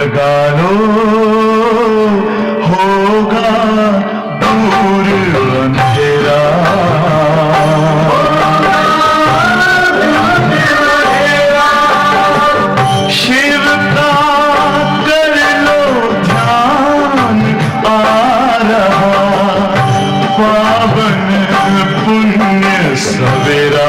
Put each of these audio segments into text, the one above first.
जगा लो, होगा दूर अंधेरा। शिव का कर लो ध्यान, आ रहा पावन पुण्य सवेरा।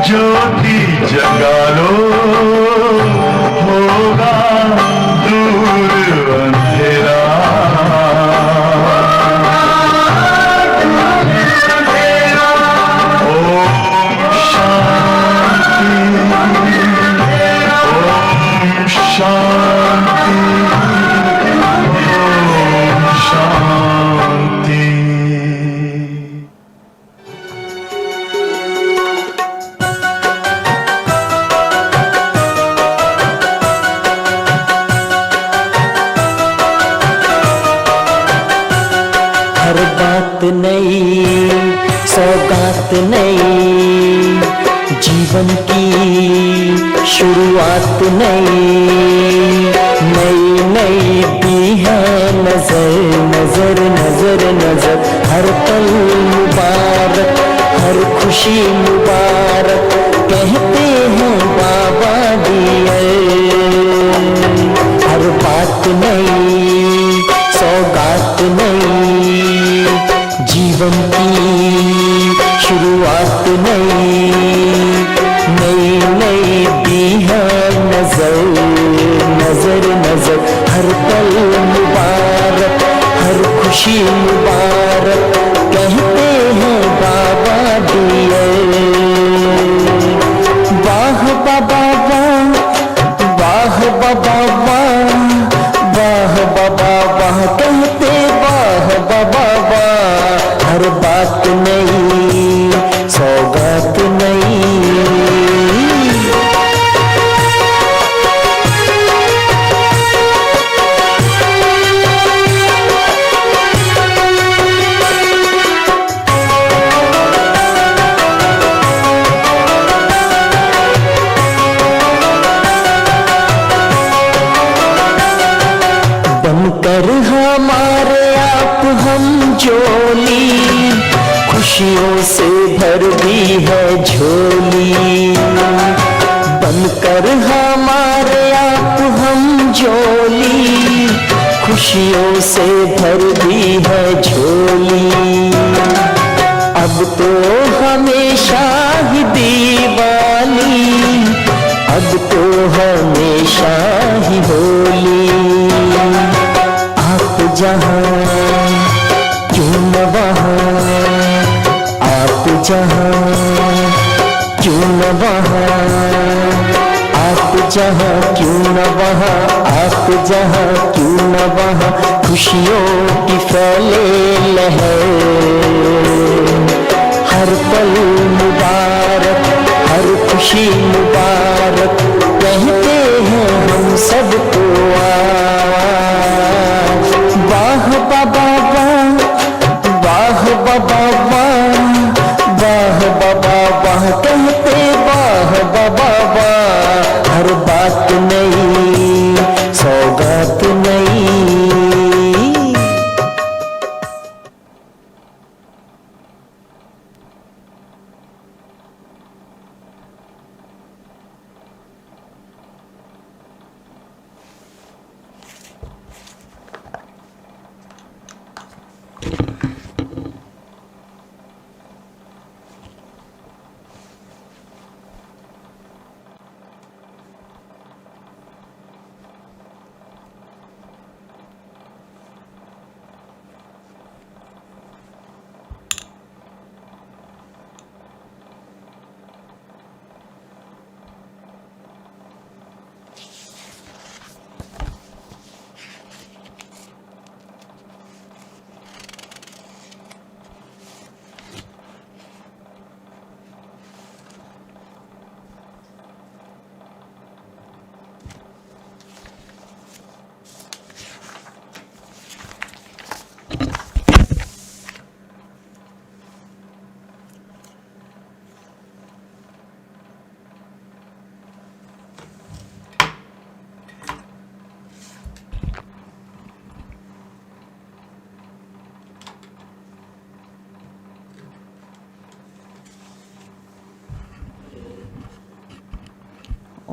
ज्योति जगा लो, होगा दूर अंधेरा। ओम शांति, ओम शांति, ओम शांति। हर बात नई, सौगात नई, जीवन की शुरुआत नई। नई नई दी है नजर नजर नजर नजर। हर पल मुबारक, हर खुशी मुबारक, कहते हैं बाबा दिए। हर बात नई, सौगात नई, जीवन की शुरुआत नई। नई नई दी है नजर नजर नजर। हर पल मुबारक, हर खुशी मुबारक, कहते हैं बाबा दिए। वाह बाबा वाह, वाह बाबा वाह, वाह बाबा वाह, कहते वाह बाबा वाह। हर बात नई, सौगात नई। बनकर हमारे आप हम जोली, खुशियों से भर दी है झोली। बनकर हमारे आप हम जोली, खुशियों से भर दी है झोली। अब अब तो हमेशा ही होली। आप जहाँ क्यों न वहाँ, आप जहाँ क्यों न वहाँ, आप जहाँ क्यों न वहाँ, आप जहाँ क्यों न वहाँ, खुशियों की फैले लहर। हर पल मुबारक, हर खुशी मुबारक, कहते हैं हम सबको आज। वाह बाबा वाह, वाह बाबा वाह, वाह बाबा वाह, कहते वाह बाबा वाह। हर बात नई, सौगात नई।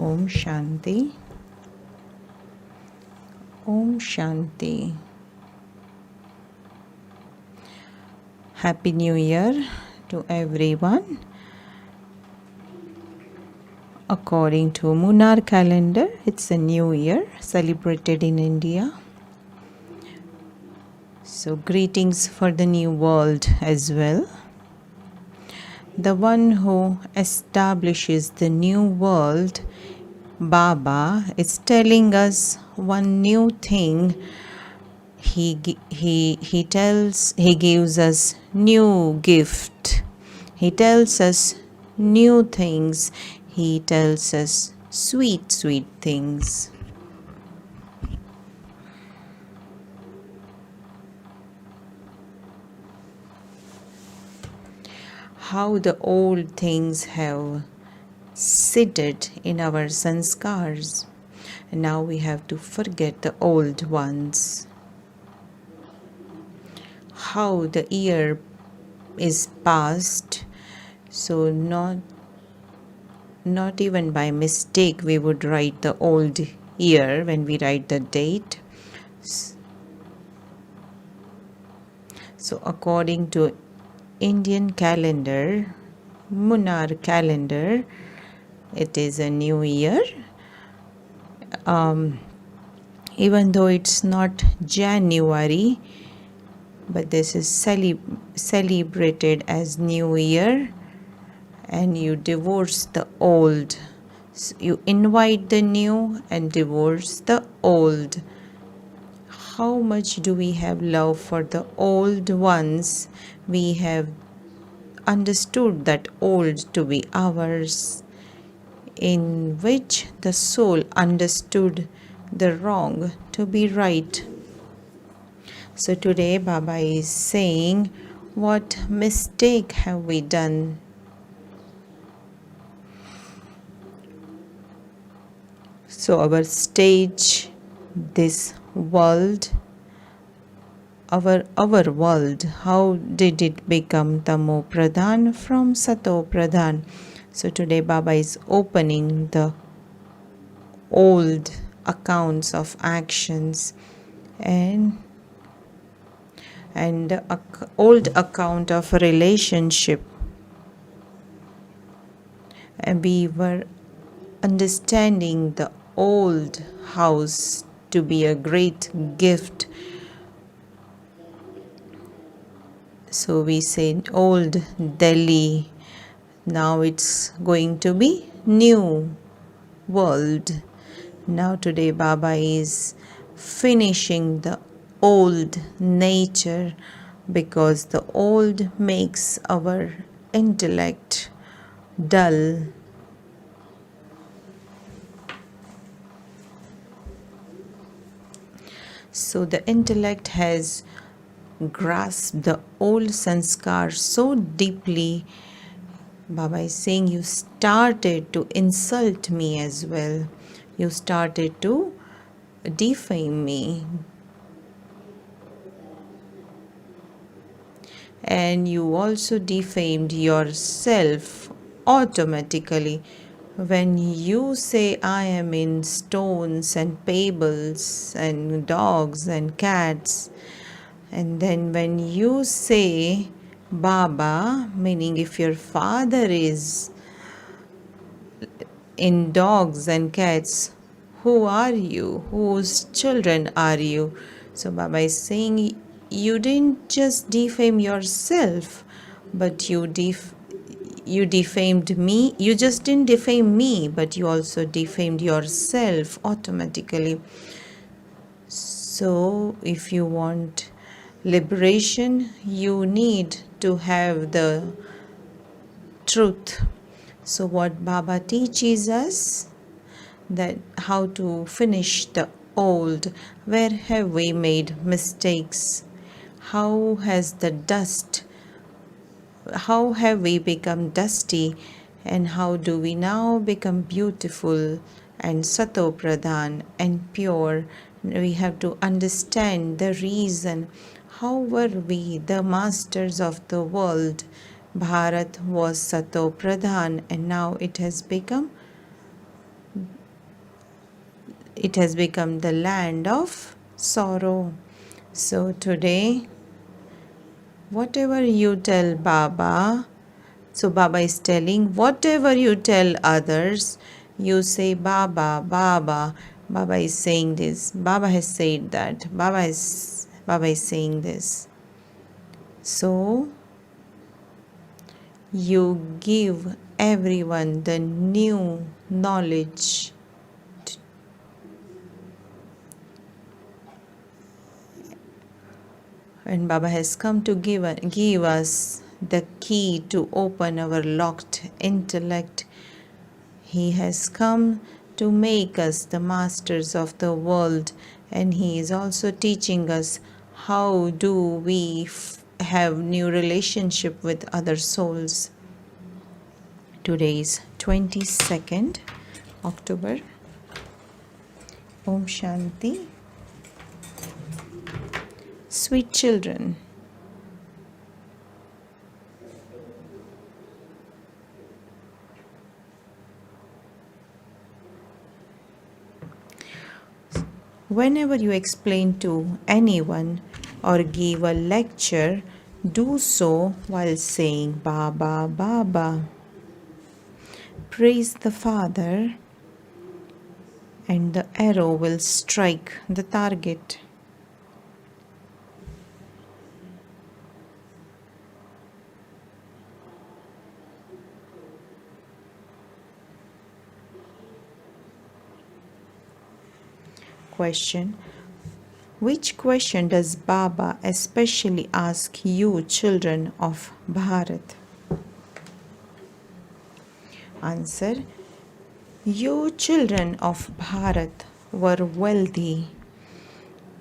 Om Shanti, Om Shanti. Happy New Year to everyone. According to Lunar calendar, it's a new year celebrated in India. So greetings for the new world as well. The one who establishes the new world, Baba, is telling us one new thing. He gives us new gift. He tells us new things. He tells us sweet, sweet things. How the old things have seated in our sanskars. And now we have to forget the old ones. How the year is past, so not even by mistake we would write the old year when we write the date. So according to Indian calendar, Lunar calendar, it is a new year. Even though it's not January, but this is celebrated as New Year, and you divorce the old. So you invite the new and divorce the old. How much do we have love for the old ones? We have understood that old to be ours, in which the soul understood the wrong to be right. So today Baba is saying, what mistake have we done? So our stage, this world, our world, how did it become Tamo Pradhan from Sato Pradhan? So today Baba is opening the old accounts of actions and the old account of a relationship. And we were understanding the old house to be a great gift. So we say old Delhi, now it's going to be new world. Now today Baba is finishing the old nature, because the old makes our intellect dull. So the intellect has grasped the old sanskar so deeply. Baba is saying, you started to insult me as well. You started to defame me. And you also defamed yourself automatically. When you say I am in stones and pebbles and dogs and cats, and then when you say Baba, meaning if your father is in dogs and cats, who are you? Whose children are you? So Baba is saying, you didn't just defame yourself, but you defamed me. You just didn't defame me, but you also defamed yourself automatically. So if you want liberation, you need to have the truth. So what Baba teaches us, that how to finish the old. Where have we made mistakes? How has the dust, how have we become dusty, and how do we now become beautiful and sato pradhan and pure? We have to understand the reason. How were we the masters of the world? Bharat was sato pradhan, and now it has become the land of sorrow. So today, whatever you tell Baba, so Baba is telling, whatever you tell others, you say Baba, Baba. Baba is saying this. Baba has said that. Baba is saying this. So you give everyone the new knowledge. And Baba has come to give us the key to open our locked intellect. He has come to make us the masters of the world, and He is also teaching us how do we have new relationship with other souls. Today is 22nd October. Om Shanti. Sweet children, whenever you explain to anyone or give a lecture, do so while saying Baba, Baba. Praise the Father, and the arrow will strike the target. Question. Which question does Baba especially ask you, children of Bharat? Answer. You children of Bharat were wealthy.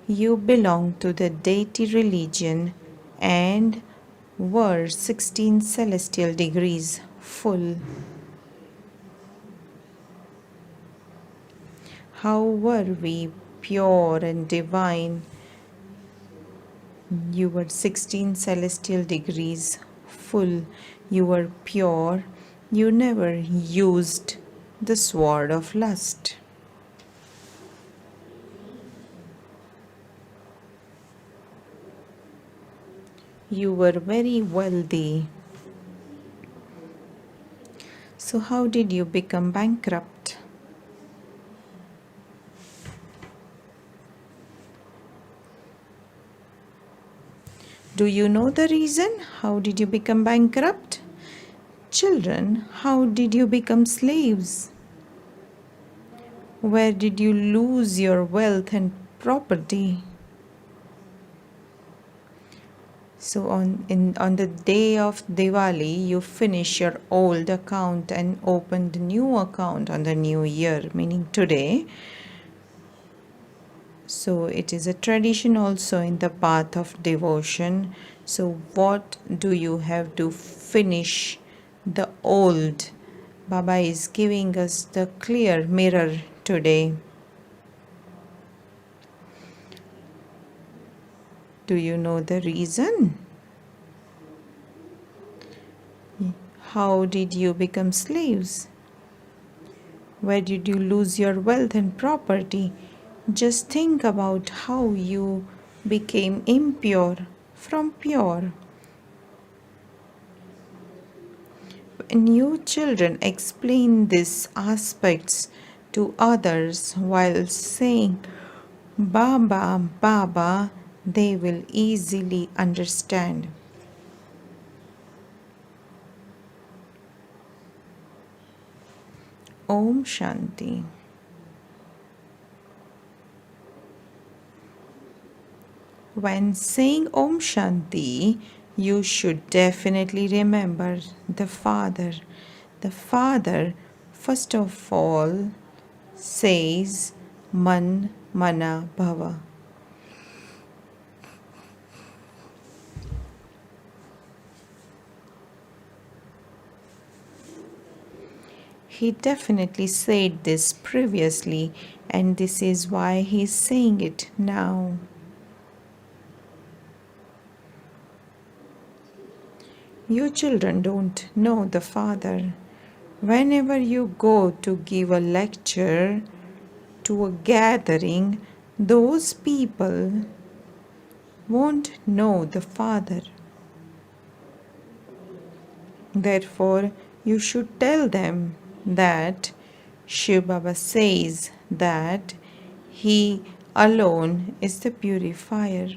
You belong to the deity religion and were 16 celestial degrees full. How were we pure and divine? You were 16 celestial degrees full. You were pure. You never used the sword of lust. You were very wealthy. So how did you become bankrupt? Do you know the reason? How did you become bankrupt? Children, how did you become slaves? Where did you lose your wealth and property? So on the day of Diwali, you finish your old account and open the new account on the new year, meaning today. So it is a tradition also in the path of devotion. So what do you have to finish the old? Baba is giving us the clear mirror today. Do you know the reason? How did you become slaves? Where did you lose your wealth and property? Just think about how you became impure from pure. When you children explain these aspects to others while saying Baba, Baba, they will easily understand. Om Shanti. When saying Om Shanti, you should definitely remember the Father. The Father, first of all, says Man Mana Bhava. He definitely said this previously, and this is why he is saying it now. You children don't know the Father. Whenever you go to give a lecture to a gathering, those people won't know the Father. Therefore, you should tell them that Shiv Baba says that He alone is the purifier.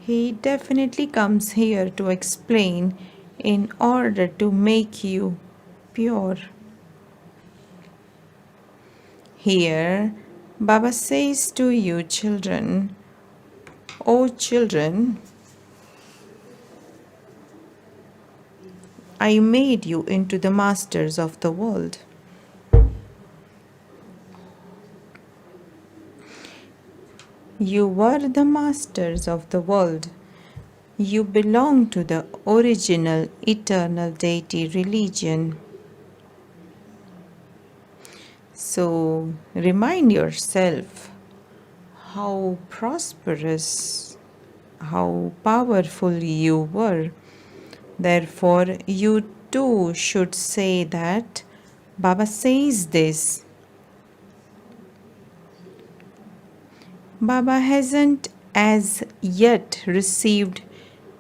He definitely comes here to explain in order to make you pure. Here, Baba says to you children, O children, I made you into the masters of the world. You were the masters of the world. You belong to the original eternal deity religion. So remind yourself how prosperous, how powerful you were. Therefore, you too should say that Baba says this. Baba hasn't as yet received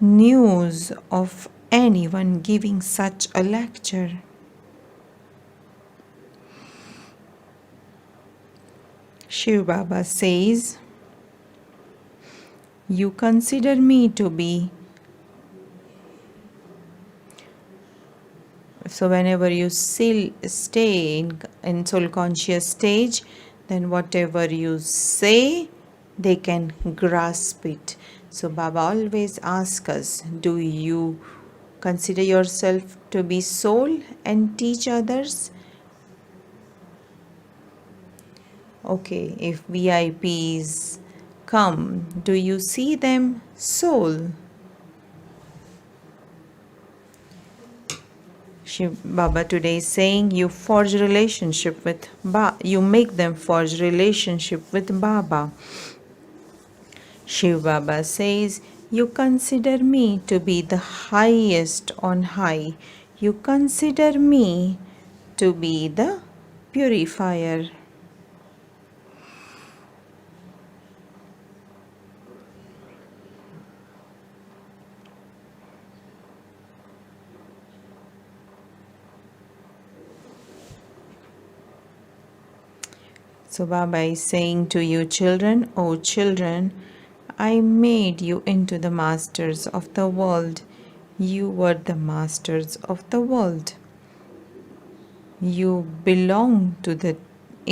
news of anyone giving such a lecture. Shiv Baba says, you consider me to be. So whenever you stay in soul conscious stage, then whatever you say, they can grasp it. So Baba always asks us, do you consider yourself to be soul and teach others? Okay, if VIPs come, do you see them soul? Shiv Baba today is saying you forge relationship with you make them forge relationship with Baba. Shiv Baba says, you consider me to be the highest on high. You consider me to be the purifier. So Baba is saying to you children, "O children, I made you into the masters of the world. You were the masters of the world. You belong to the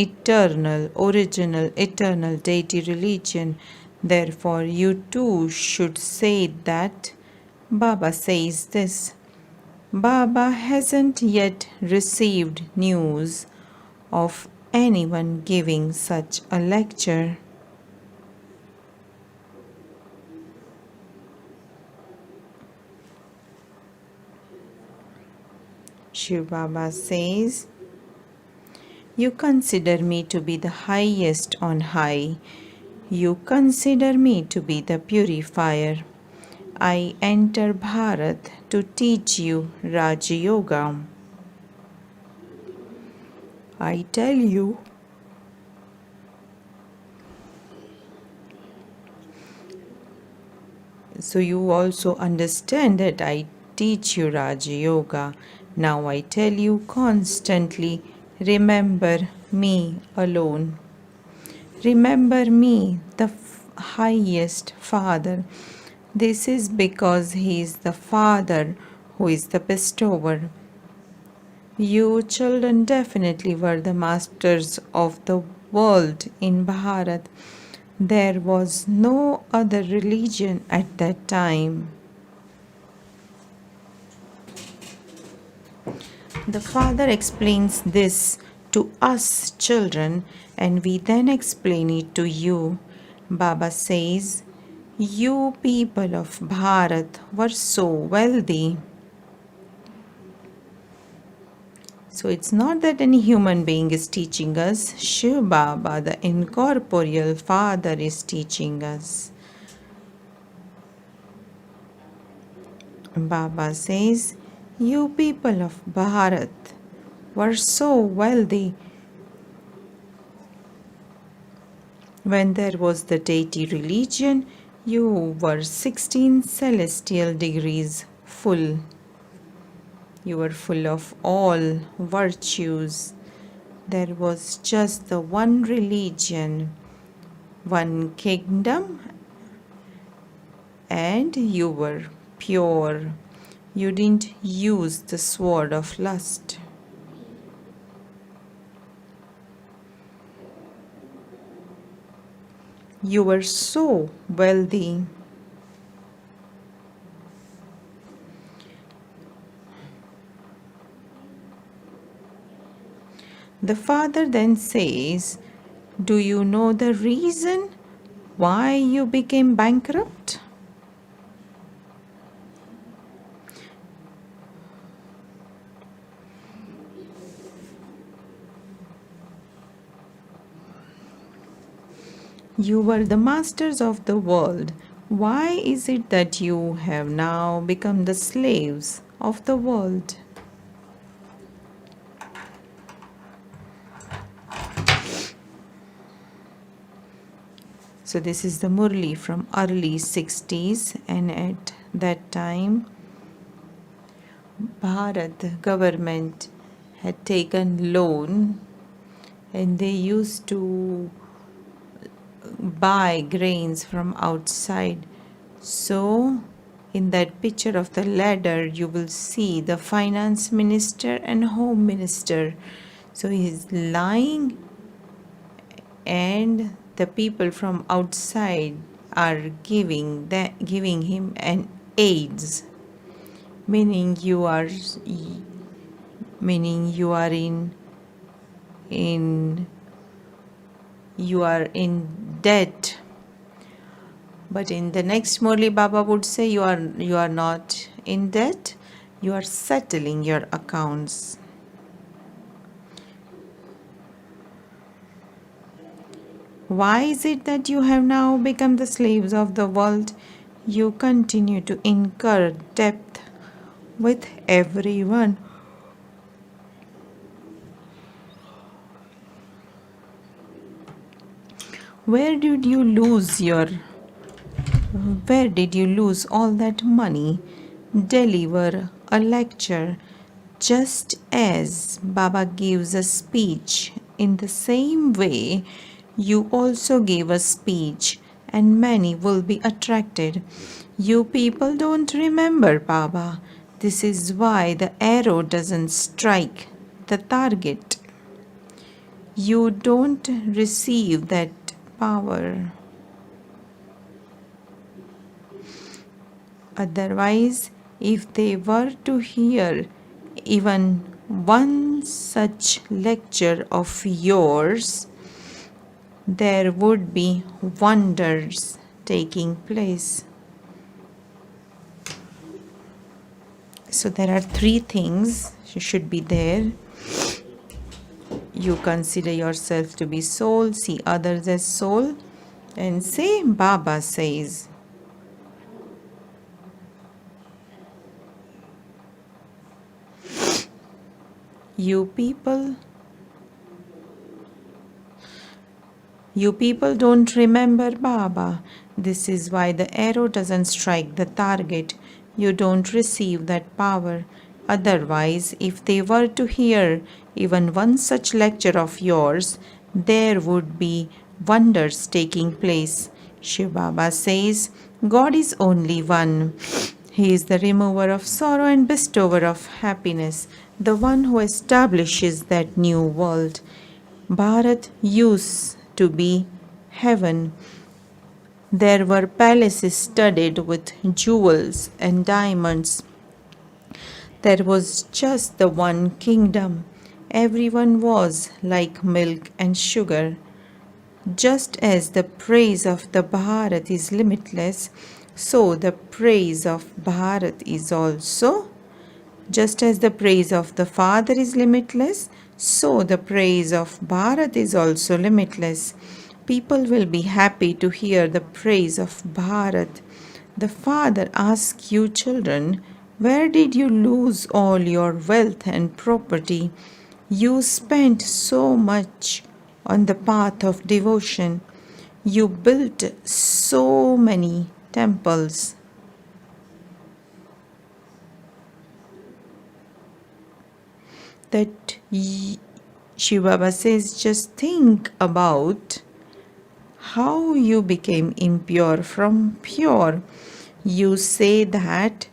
eternal, original, eternal deity religion. Therefore, you too should say that." Baba says this. Baba hasn't yet received news of anyone giving such a lecture. Shiv Baba says, "You consider me to be the highest on high. You consider me to be the purifier. I enter Bharat to teach you Raja Yoga. I tell you, so you also understand that I teach you Raja Yoga. Now I tell you constantly, remember me alone. Remember me, the highest Father. This is because He is the Father who is the bestower. You children definitely were the masters of the world in Bharat. There was no other religion at that time. The Father explains this to us children, and we then explain it to you. Baba says, "You people of Bharat were so wealthy." So it's not that any human being is teaching us. Shiv Baba, the incorporeal Father, is teaching us. Baba says, "You people of Bharat were so wealthy." When there was the deity religion, you were 16 celestial degrees full. You were full of all virtues. There was just the one religion, one kingdom, and you were pure. You didn't use the sword of lust. You were so wealthy. The Father then says, "Do you know the reason why you became bankrupt?" You were the masters of the world. Why is it that you have now become the slaves of the world? So this is the Murli from early 60s, and at that time Bharat government had taken loan, and they used to buy grains from outside. So in that picture of the ladder you will see the finance minister and home minister. So he is lying, and the people from outside are giving him an aids, meaning you are in debt. But in the next Murli, Baba would say you are not in debt, you are settling your accounts. Why is it that you have now become the slaves of the world? You continue to incur debt with everyone. Where did you lose all that money? Deliver a lecture. Just as Baba gives a speech in the same way, you also gave a speech, and many will be attracted. You people don't remember, Baba. This is why the arrow doesn't strike the target. You don't receive that power. Otherwise, if they were to hear even one such lecture of yours, there would be wonders taking place. So there are three things should be there. You consider yourself to be soul, see others as soul, and say, Baba says. You people don't remember Baba. This is why the arrow doesn't strike the target. You don't receive that power. Otherwise, if they were to hear even one such lecture of yours, there would be wonders taking place. Shiv Baba says, God is only one. He is the remover of sorrow and bestower of happiness, the one who establishes that new world. Bharat used to be heaven. There were palaces studded with jewels and diamonds. There was just the one kingdom. Everyone was like milk and sugar. Just as the praise of the Bharat is limitless, so the praise of Bharat is also. Just as the praise of the Father is limitless, so the praise of Bharat is also limitless. People will be happy to hear the praise of Bharat. The Father asks you, children, where did you lose all your wealth and property? You spent so much on the path of devotion. You built so many temples. That Shiv Baba says, just think about how you became impure from pure. You say that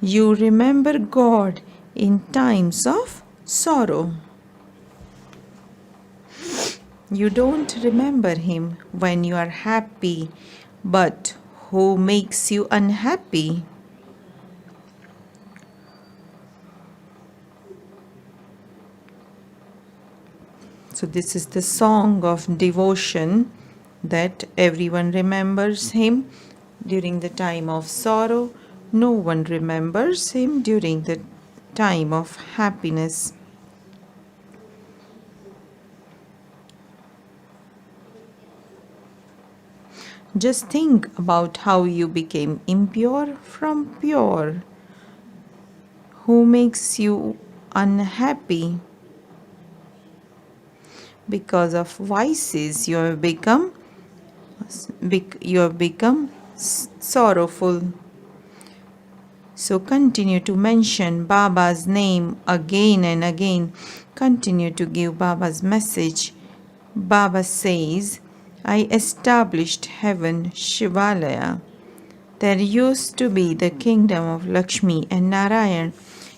you remember God in times of sorrow. You don't remember Him when you are happy, but who makes you unhappy? So this is the song of devotion that everyone remembers Him during the time of sorrow. No one remembers Him during the time of happiness. Just think about how you became impure from pure. Who makes you unhappy? Because of vices, you have become sorrowful. So continue to mention Baba's name again and again. Continue to give Baba's message. Baba says, I established heaven, Shivalaya. There used to be the kingdom of Lakshmi and Narayan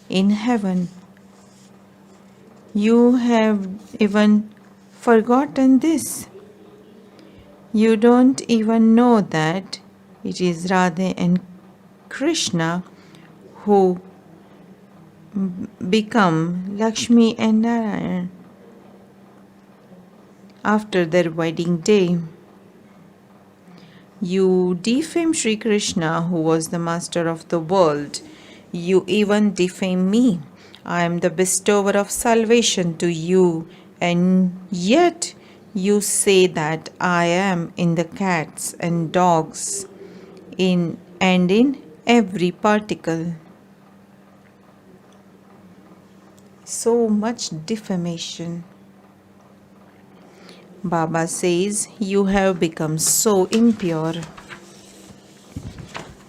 in heaven. You have even forgotten this. You don't even know that it is Radha and Krishna who become Lakshmi and Narayan after their wedding day. You defame Sri Krishna, who was the master of the world. You even defame me. I am the bestower of salvation to you, and yet you say that I am in the cats and dogs, in every particle. So much defamation. Baba says, you have become so impure.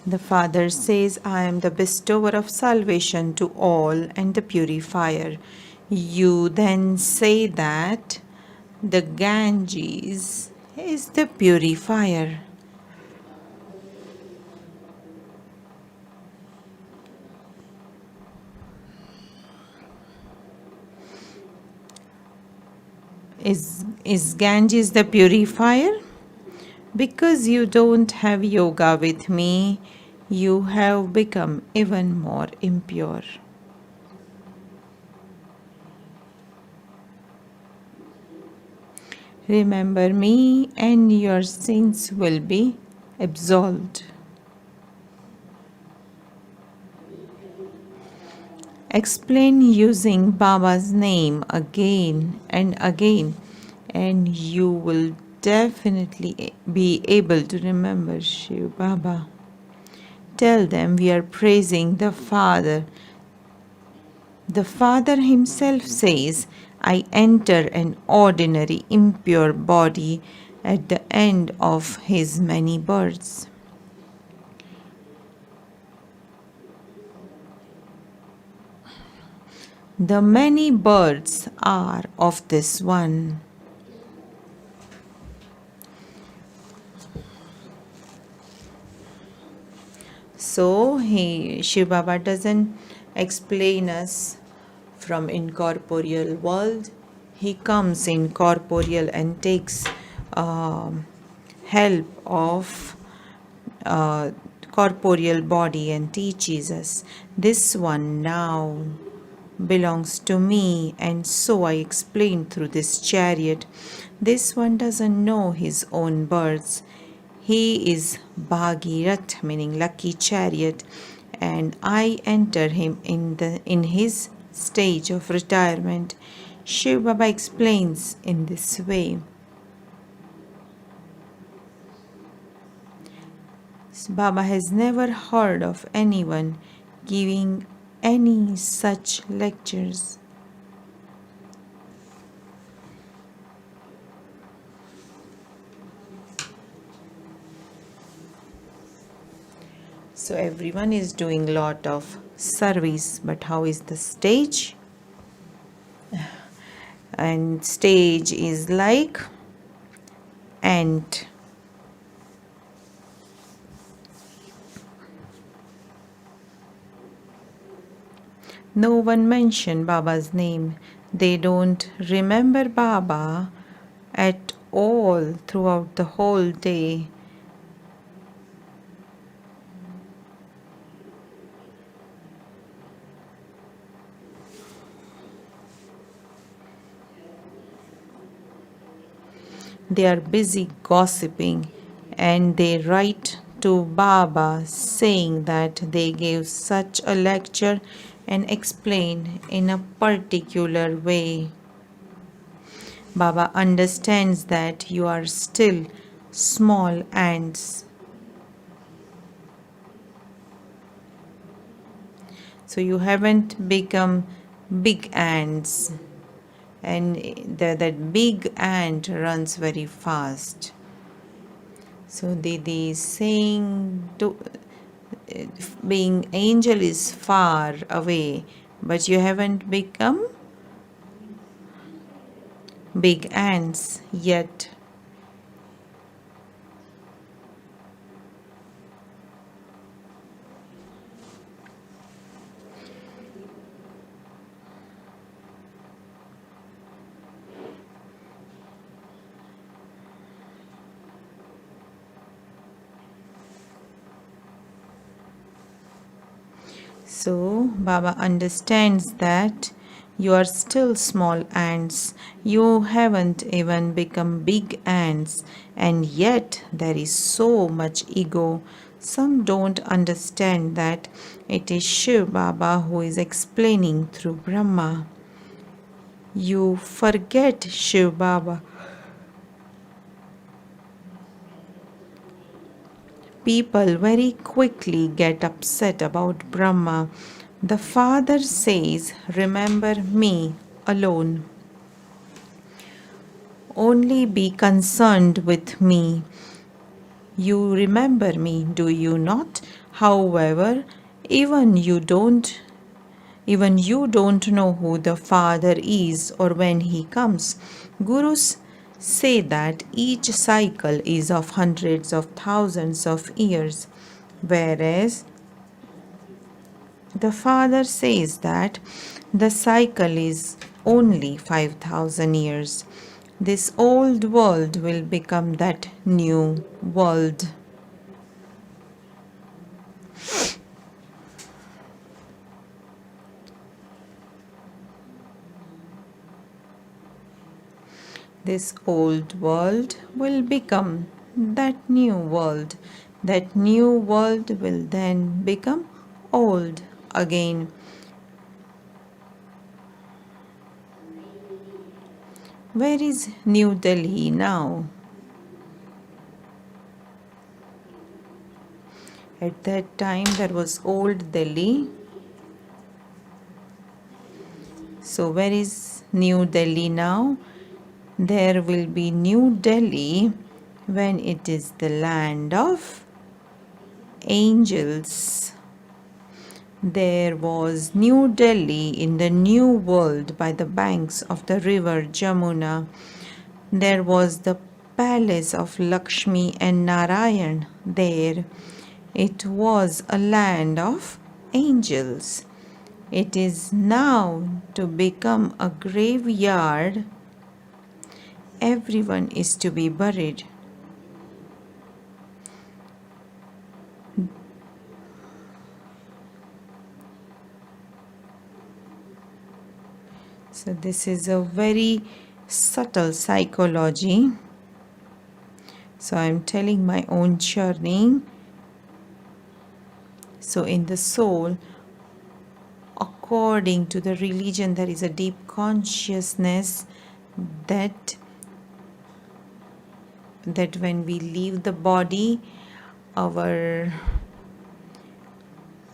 The Father says, I am the bestower of salvation to all and the purifier. You then say that The Ganges is the purifier. Is Ganges the purifier? Because you don't have yoga with me, you have become even more impure. Remember me and your sins will be absolved. Explain using Baba's name again and again, and you will definitely be able to remember Shiv Baba. Tell them we are praising the Father. The Father himself says, I enter an ordinary impure body at the end of his many births. The many births are of this one. So Shiv Baba doesn't explain us from incorporeal world. He comes in corporeal and takes help of corporeal body and teaches us. This one now belongs to me, and so I explain through this chariot. This one doesn't know his own births. He is Bhagirath, meaning lucky chariot, and I enter him in his stage of retirement. Shiv Baba explains in this way. Baba has never heard of anyone giving any such lectures. So everyone is doing a lot of service, but how is the stage? And stage is like ant. No one mentioned Baba's name. They don't remember Baba at all throughout the whole day. They are busy gossiping and they write to Baba saying that they gave such a lecture and explained in a particular way. Baba understands that you are still small ants. So you haven't become big ants. And that big ant runs very fast. So the saying to being angel is far away, but you haven't become big ants yet. So Baba understands that you are still small ants. You haven't even become big ants, and yet there is so much ego. Some don't understand that it is Shiv Baba who is explaining through Brahma. You forget Shiv Baba. People very quickly get upset about Brahma. The Father says, remember me alone. Only be concerned with me. You remember me, do you not? However, even you don't know who the Father is or when he comes. Gurus say that each cycle is of hundreds of thousands of years, whereas the father says that the cycle is only 5,000 years. This old world will become that new world. This old world will become that new world. That new world will then become old again. Where is New Delhi now? At that time there was old Delhi. So where is New Delhi now? There will be New Delhi when it is the land of angels. There was New Delhi in the New World by the banks of the river Jamuna. There was the palace of Lakshmi and Narayan there. It was a land of angels. It is now to become a graveyard. Everyone is to be buried. So this is a very subtle psychology. So I am telling my own journey. So in the soul, according to the religion, there is a deep consciousness that when we leave the body, our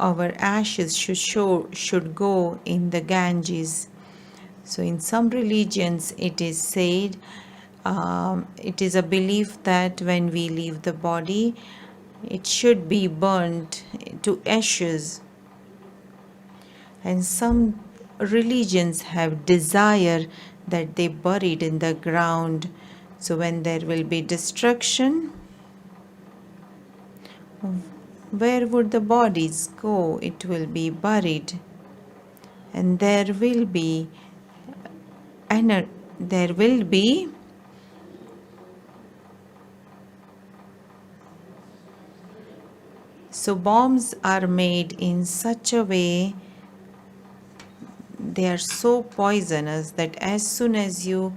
ashes should go in the Ganges. So in some religions it is said, it is a belief that when we leave the body, it should be burnt to ashes. And some religions have desire that they buried in the ground. So when there will be destruction, where would the bodies go? It will be buried. And there will be so bombs are made in such a way, they are so poisonous that as soon as you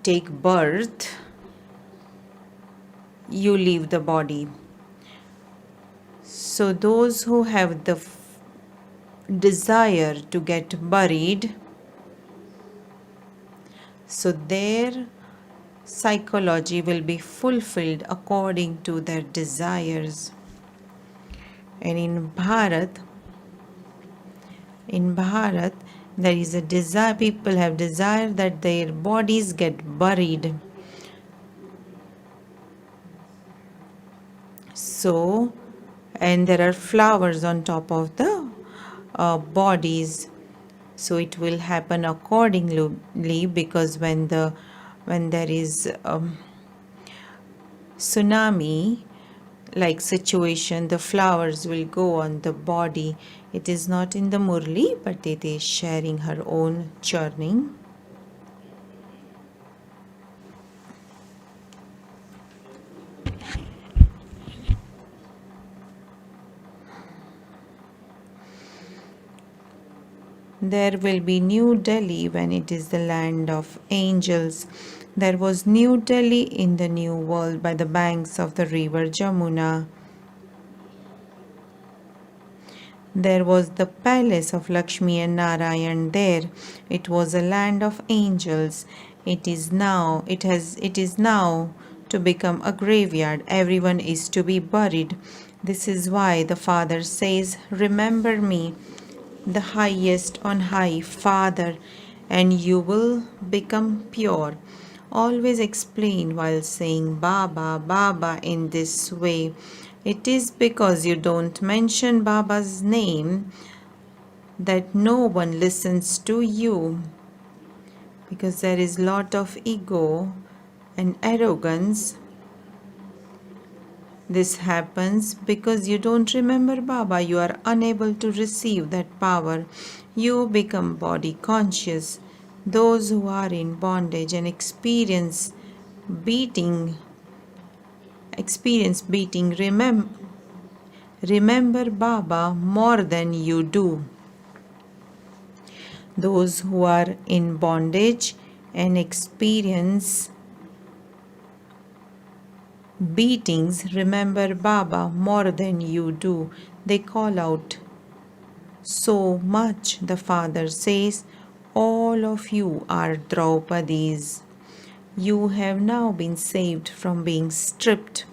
take birth, you leave the body. So those who have the desire to get buried, so their psychology will be fulfilled according to their desires. And in Bharat, there is a desire, people have desire that their bodies get buried. So, and there are flowers on top of the bodies. So it will happen accordingly, because when there is tsunami like situation, the flowers will go on the body. It is not in the Murli, but it is sharing her own journey. There will be New Delhi when it is the land of angels. There was New Delhi in the New World by the banks of the river Jamuna. There was the palace of Lakshmi and Narayan there. It was a land of angels. It is now to become a graveyard. Everyone is to be buried. This is why the Father says, "Remember me, the highest on high, Father, and you will become pure." Always explain while saying Baba, Baba in this way. It is because you don't mention Baba's name that no one listens to you, because there is lot of ego and arrogance. This happens because you don't remember Baba. You are unable to receive that power. You become body conscious. Those who are in bondage and beating, experience beating, remember Baba more than you do. Those who are in bondage and experience beatings remember Baba more than you do. They call out so much. The father says, all of you are Draupadis. You have now been saved from being stripped.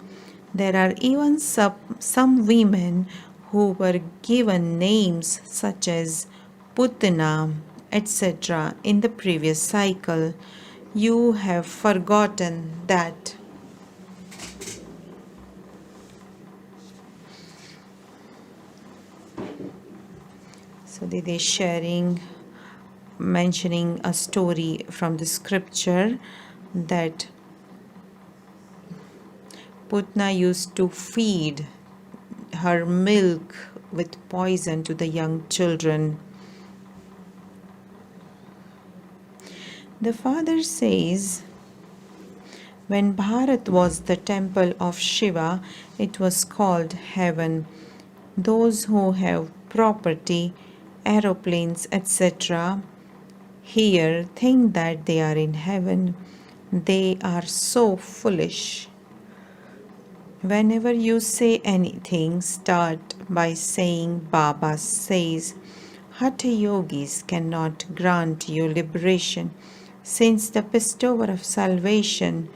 There are even some women who were given names such as Putana, etc. in the previous cycle. You have forgotten that. So they are mentioning a story from the scripture that Putna used to feed her milk with poison to the young children. The father says, when Bharat was the temple of Shiva, it was called heaven. Those who have property, aeroplanes, etc., here think that they are in heaven. They are so foolish. Whenever you say anything, start by saying Baba says. Hatha yogis cannot grant you liberation, since the bestower of salvation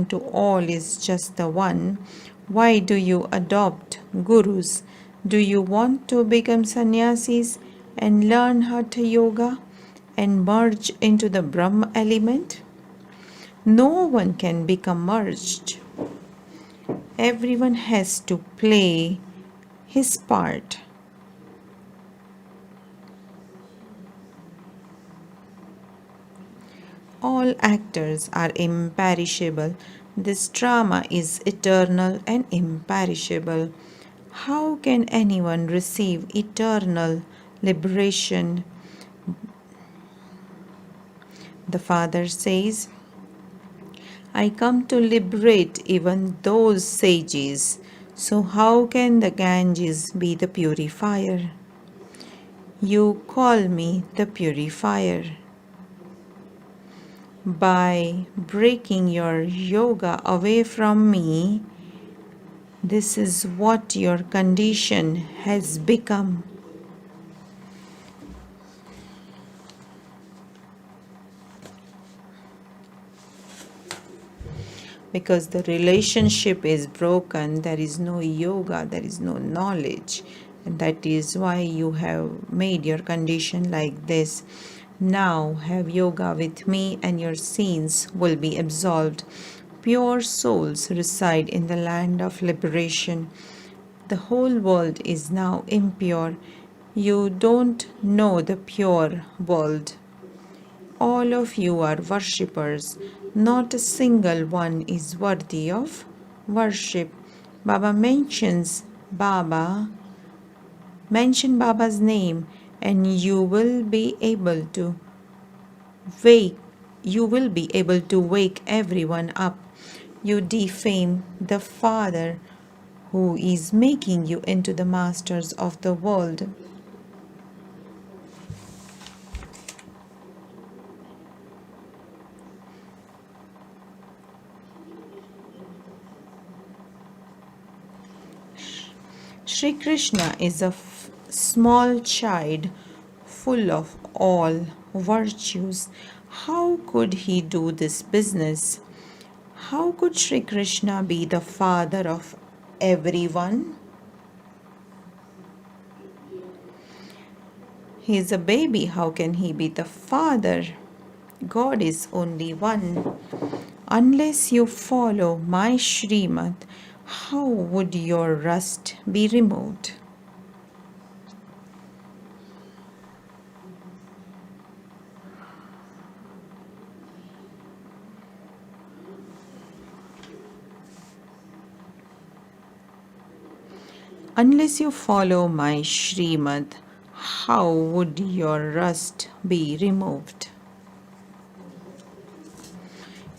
to all is just the one. Why do you adopt gurus? Do you want to become sannyasis and learn Hatha yoga and merge into the Brahma element? No one can become merged. Everyone has to play his part. All actors are imperishable. This drama is eternal and imperishable. How can anyone receive eternal liberation? The father says, I come to liberate even those sages. So how can the Ganges be the purifier? You call me the purifier. By breaking your yoga away from me, this is what your condition has become. Because the relationship is broken, there is no yoga, there is no knowledge. And that is why you have made your condition like this. Now have yoga with me and your sins will be absolved. Pure souls reside in the land of liberation. The whole world is now impure. You don't know the pure world. All of you are worshippers. Not a single one is worthy of worship. Mention Baba's name and you will be able to wake everyone up. You defame the Father who is making you into the masters of the world. Sri Krishna is a small child full of all virtues. How could he do this business? How could Sri Krishna be the father of everyone? He is a baby. How can he be the father? God is only one. Unless you follow my Srimad, how would your rust be removed? Unless you follow my Shrimad, how would your rust be removed?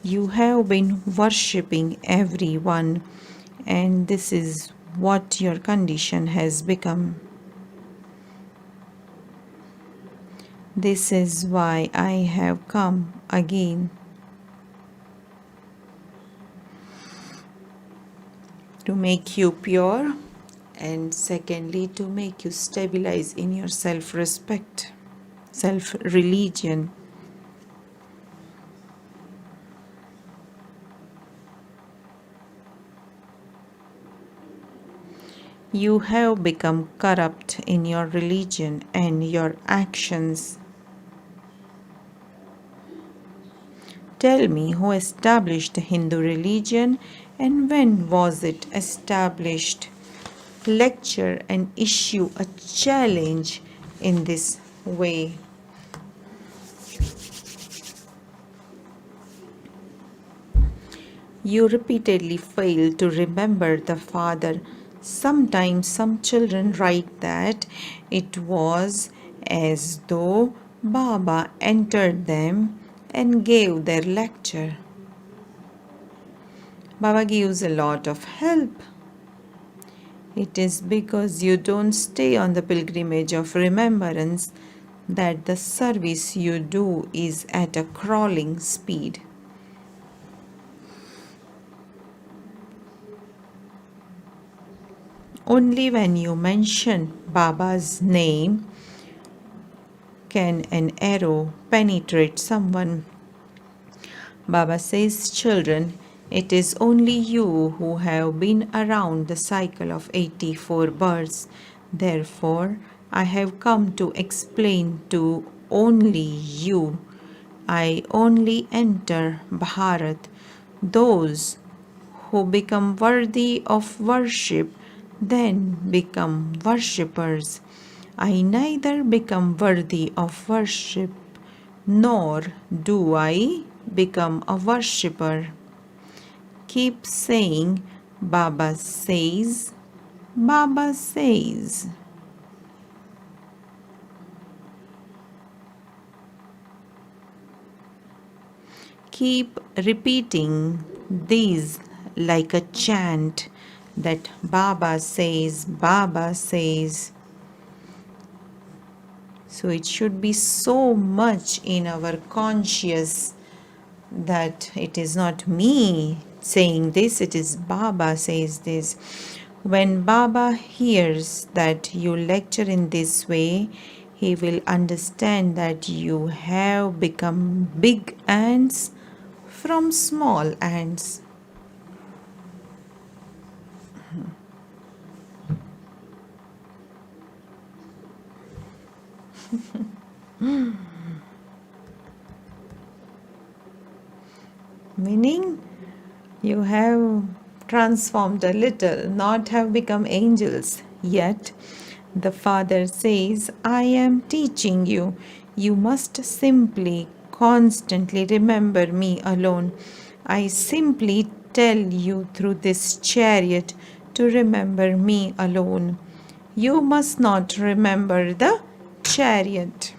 You have been worshipping everyone, and this is what your condition has become. This is why I have come again to make you pure, and secondly, to make you stabilize in your self respect, self religion. You have become corrupt in your religion and your actions. Tell me who established the Hindu religion and when was it established? Lecture and issue a challenge in this way. You repeatedly fail to remember the father. Sometimes some children write that it was as though Baba entered them and gave their lecture. Baba gives a lot of help. It is because you don't stay on the pilgrimage of remembrance that the service you do is at a crawling speed. Only when you mention Baba's name can an arrow penetrate someone. Baba says, children, it is only you who have been around the cycle of 84 births. Therefore, I have come to explain to only you. I only enter Bharat. Those who become worthy of worship then become worshippers. I neither become worthy of worship nor do I become a worshipper. Keep saying, Baba says, Baba says. Keep repeating these like a chant that Baba says, Baba says. So it should be so much in our conscious that it is not me saying this, it is Baba says this. When Baba hears that you lecture in this way, he will understand that you have become big ants from small ants. Meaning, you have transformed a little, not have become angels. Yet, the Father says, I am teaching you. You must simply, constantly remember me alone. I simply tell you through this chariot to remember me alone. You must not remember the chariot.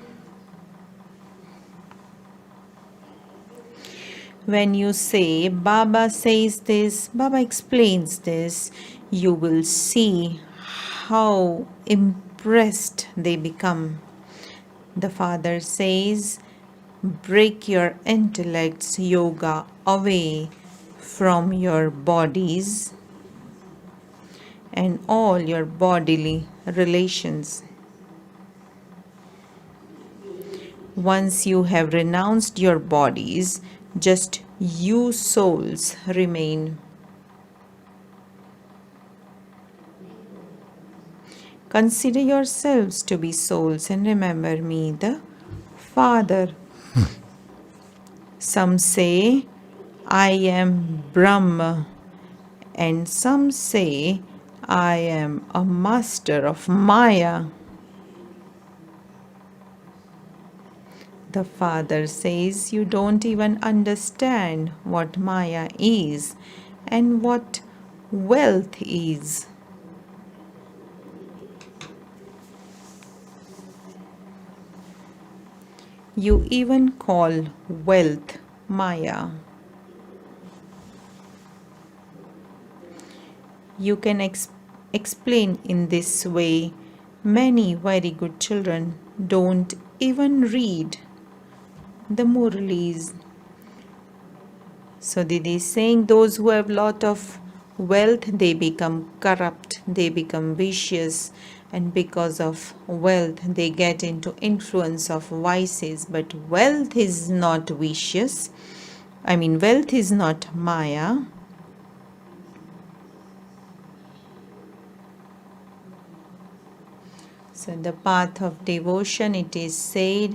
When you say, Baba says this, Baba explains this, you will see how impressed they become. The Father says, break your intellect's yoga away from your bodies and all your bodily relations. Once you have renounced your bodies, just you souls remain. Consider yourselves to be souls and remember me, the Father. Some say, I am Brahma, and some say, I am a master of Maya. The Father says, you don't even understand what Maya is and what wealth is. You even call wealth Maya. You can explain in this way. Many very good children don't even read the Murlis. So Didi is saying those who have lot of wealth, they become corrupt, they become vicious, and because of wealth they get into influence of vices. But wealth is not vicious. Wealth is not Maya. So the path of devotion, it is said,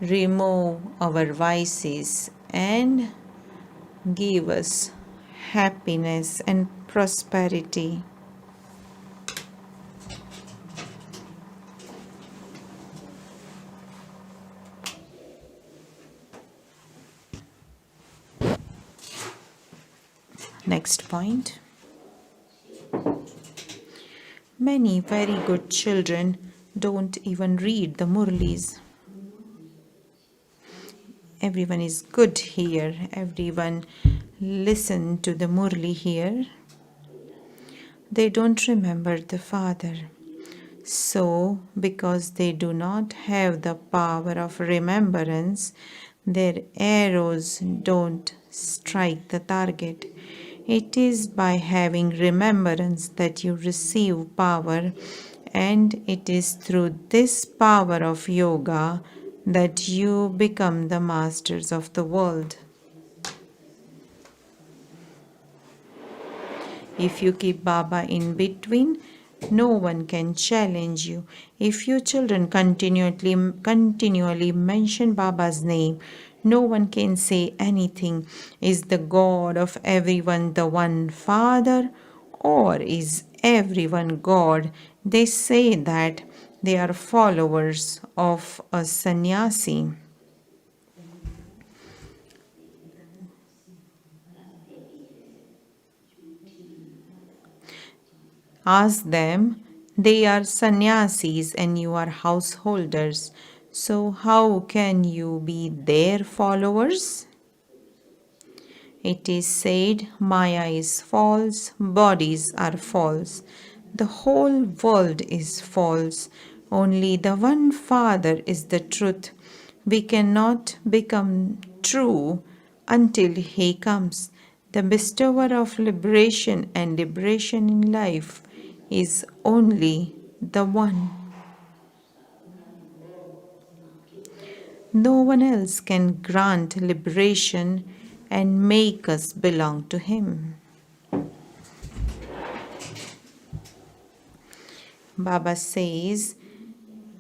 remove our vices and give us happiness and prosperity. Next point. Many very good children don't even read the Murlis. Everyone is good here. Everyone listen to the Murli here. They don't remember the Father. So, because they do not have the power of remembrance, their arrows don't strike the target. It is by having remembrance that you receive power, and it is through this power of yoga that you become the masters of the world. If you keep Baba in between, no one can challenge you. If you children continually mention Baba's name, no one can say anything. Is the God of everyone the one Father, or is everyone God? They say that they are followers of a sannyasi. Ask them, they are sannyasis and you are householders. So how can you be their followers? It is said, Maya is false, bodies are false. The whole world is false. Only the one Father is the truth. We cannot become true until He comes. The bestower of liberation and liberation in life is only the one. No one else can grant liberation and make us belong to Him. Baba says,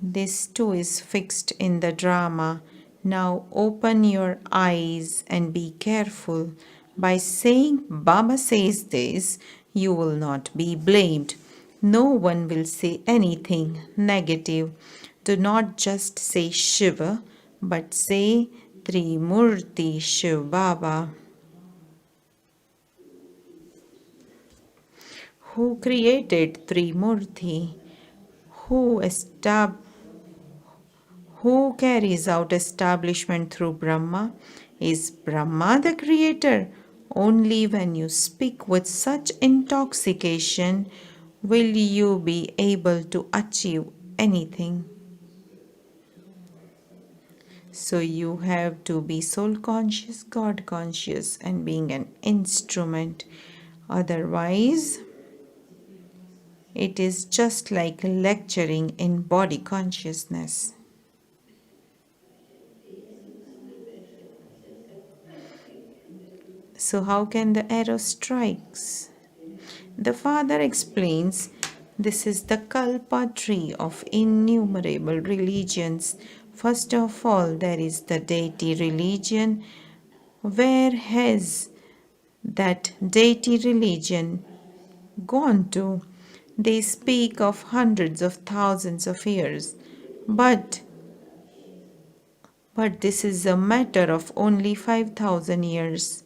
this too is fixed in the drama. Now open your eyes and be careful. By saying Baba says this, you will not be blamed. No one will say anything negative. Do not just say Shiva, but say Trimurti Shiv Baba. Who created Trimurti? Who carries out establishment through Brahma? Is Brahma the creator? Only when you speak with such intoxication will you be able to achieve anything. So you have to be soul conscious, God conscious, and being an instrument. Otherwise, it is just like lecturing in body consciousness. So how can the arrow strikes? The Father explains, this is the kalpa tree of innumerable religions. First of all, there is the deity religion. Where has that deity religion gone to? They speak of hundreds of thousands of years, but this is a matter of only 5,000 years.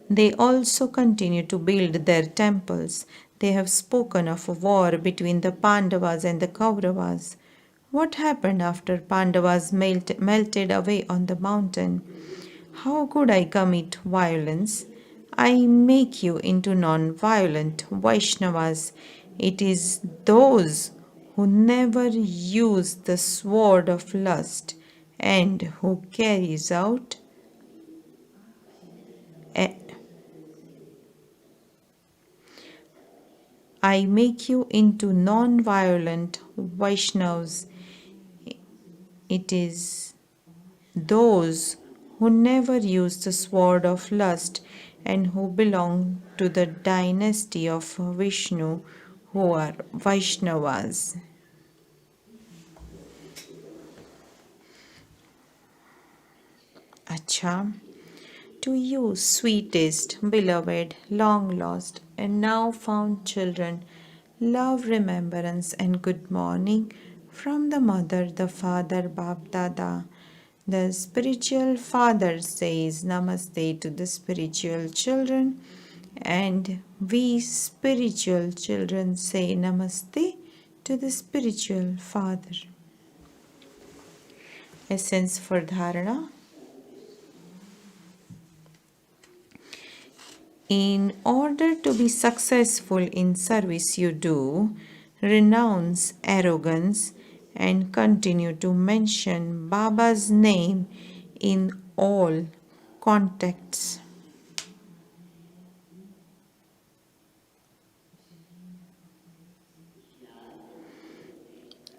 They also continue to build their temples. They have spoken of a war between the Pandavas and the Kauravas. What happened after Pandavas melted away on the mountain? How could I commit violence? I make you into non violent Vaishnavas. It is those who never use the sword of lust and who carries out I make you into non violent Vaishnavas. It is those who never use the sword of lust and who belong to the dynasty of Vishnu who are Vaishnavas. Acha. To you, sweetest, beloved, long lost, and now found children, love, remembrance, and good morning from the mother, the father, Bab Dada. The spiritual father says Namaste to the spiritual children, and we spiritual children say Namaste to the spiritual father. Essence for Dharana. In order to be successful in service you do, renounce arrogance and continue to mention Baba's name in all contexts.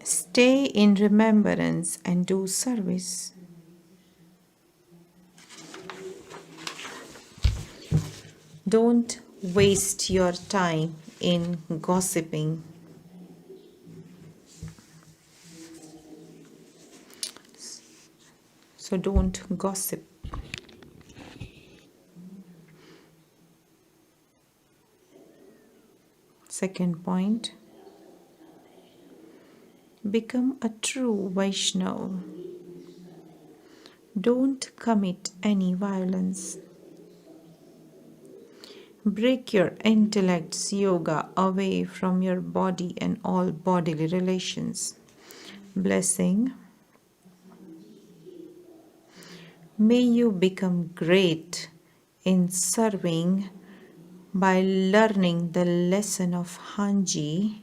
Stay in remembrance and do service. Don't waste your time in gossiping. So don't gossip. Second point, become a true Vaishnava. Don't commit any violence. Break your intellect's yoga away from your body and all bodily relations. Blessing. May you become great in serving by learning the lesson of Hanji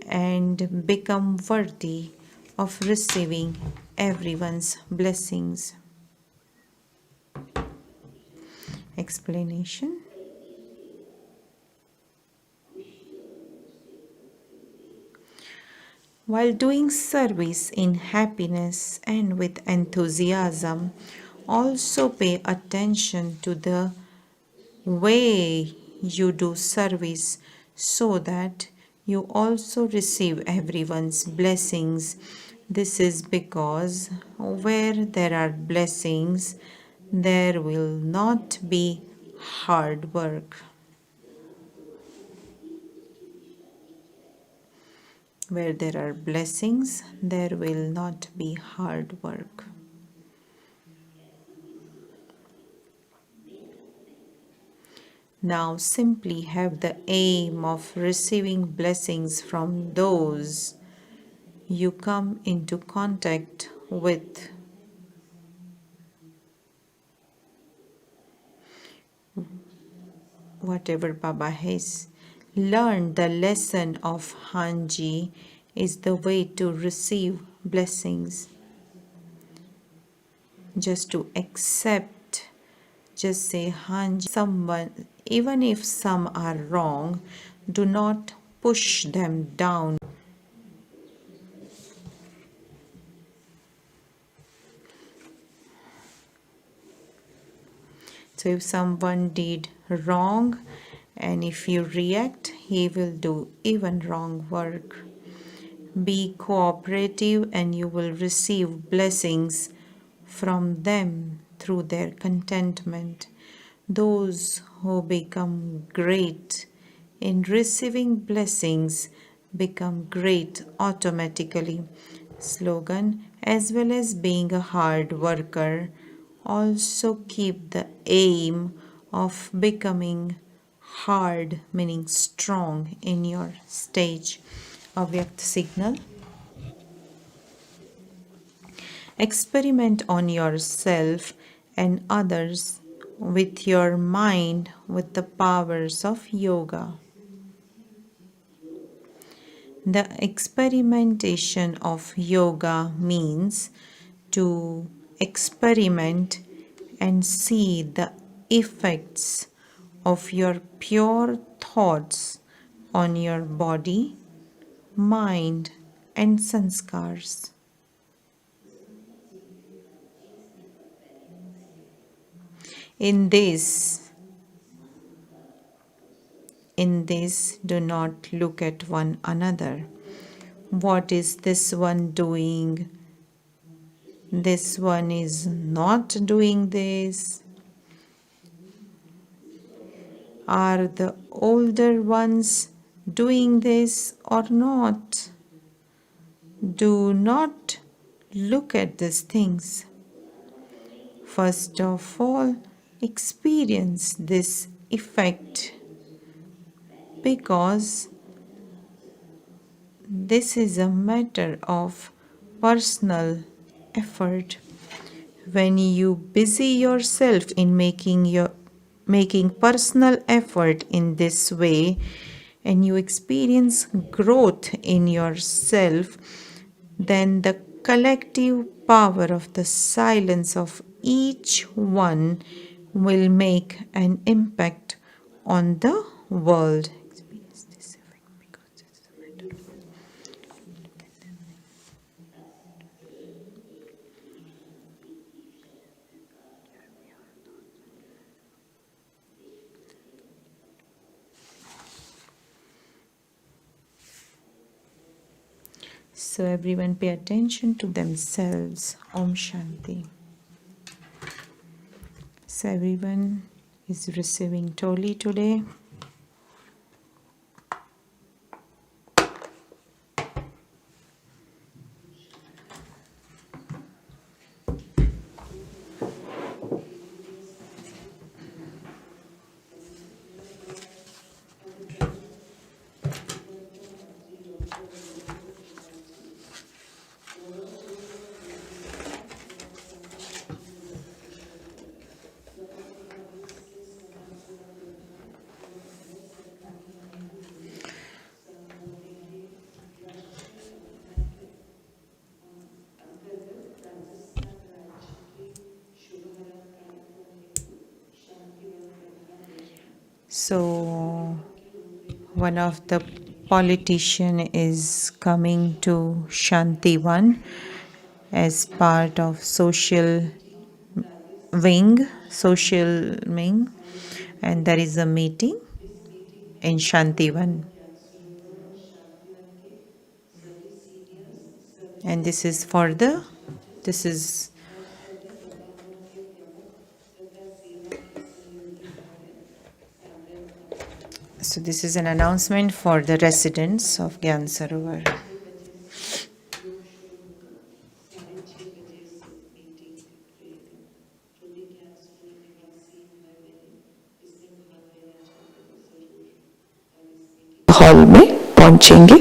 and become worthy of receiving everyone's blessings. Explanation. While doing service in happiness and with enthusiasm, also pay attention to the way you do service so that you also receive everyone's blessings. This is because where there are blessings, there will not be hard work. Where there are blessings, there will not be hard work. Now simply have the aim of receiving blessings from those you come into contact with. Whatever Baba has learned, the lesson of Hanji is the way to receive blessings. Just to accept, just say Hanji. Someone, even if some are wrong, do not push them down. So if someone did wrong and if you react, he will do even wrong work. Be cooperative and you will receive blessings from them through their contentment. Those who become great in receiving blessings become great automatically. Slogan, as well as being a hard worker, also keep the aim of becoming hard, meaning strong, in your stage. Avyakt signal. Experiment on yourself and others with your mind with the powers of yoga. The experimentation of yoga means to experiment and see the effects of your pure thoughts on your body, mind, and sanskars. In this, do not look at one another. What is this one doing? This one is not doing this. Are the older ones doing this or not? Do not look at these things. First of all, experience this effect, because this is a matter of personal effort. When you busy yourself in making personal effort in this way, and you experience growth in yourself, then the collective power of the silence of each one will make an impact on the world. So everyone pay attention to themselves. Om Shanti. So everyone is receiving Toli today. So one of the politician is coming to Shantivan as part of social wing, and there is a meeting in Shantivan. And this is So this is an announcement for the residents of Gyan Sarovar. Hall में पहुंचेंगे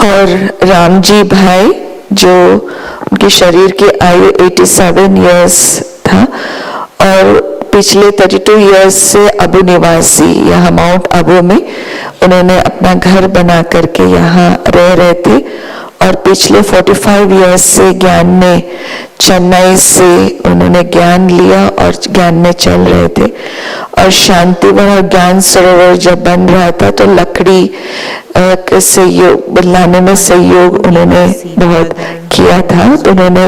और राम जी भाई जो उनके शरीर की आयु 87 years था और पिछले 32 इयर्स से अबू निवासी यहाँ माउंट अबू में उन्होंने अपना घर बना करके यहाँ रह रहे थे और पिछले 45 इयर्स से ज्ञान में चेन्नई से उन्होंने ज्ञान लिया और ज्ञान में चल रहे थे और शांतिवन और ज्ञान सरोवर जब बन रहा था तो लकड़ी के सहयोग लाने में सहयोग उन्होंने बहुत किया था। तो उन्होंने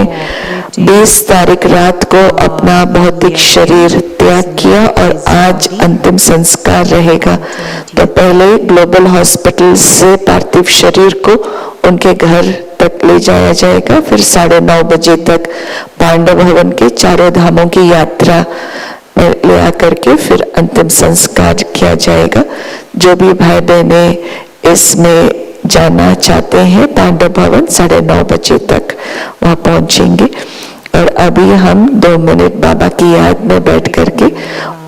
20 तारीख रात को अपना भौतिक शरीर त्याग किया और आज अंतिम संस्कार रहेगा। तो पहले ग्लोबल हॉस्पिटल से पार्थिव शरीर को उनके घर तक ले जाया जाएगा, फिर 9:30 बजे तक पांडव भवन के चारों धामों की यात्रा में ले आकर के फिर अंतिम संस्कार किया जाएगा। जो भी भाई बहने इसमें जाना चाहते हैं पांडव भवन 9:30 बजे तक वहाँ पहुंचेंगे। और अभी हम 2 मिनट बाबा की याद में बैठ करके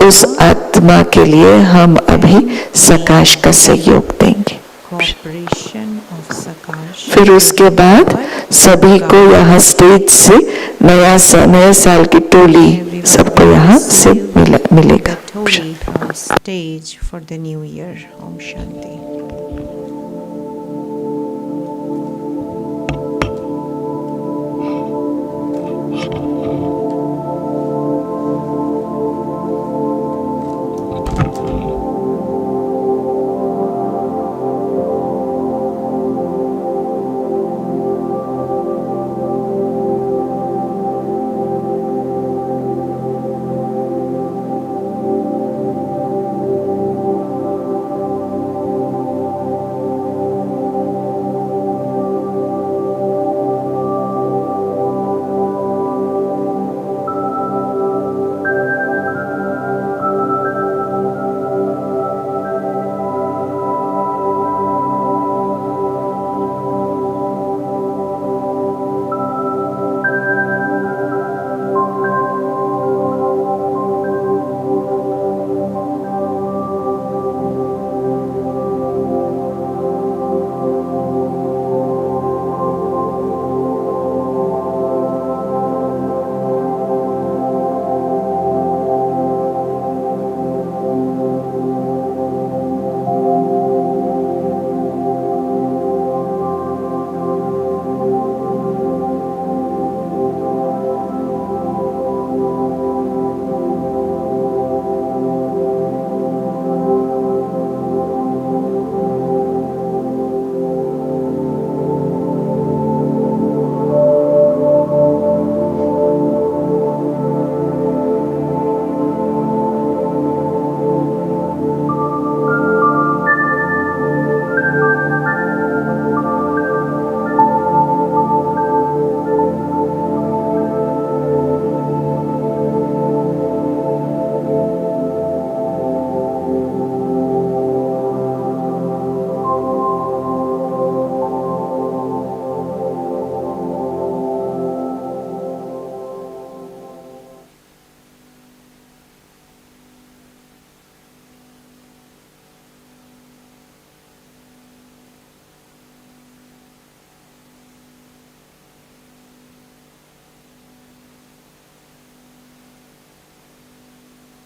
उस आत्मा के लिए हम अभी सकाश का सहयोग देंगे। cooperation of Sakash फिर उसके बाद सभी को यहाँ स्टेज से नए साल की टोली सबको यहाँ से मिलेगा. the Toli from stage for the new year. Om Shanti.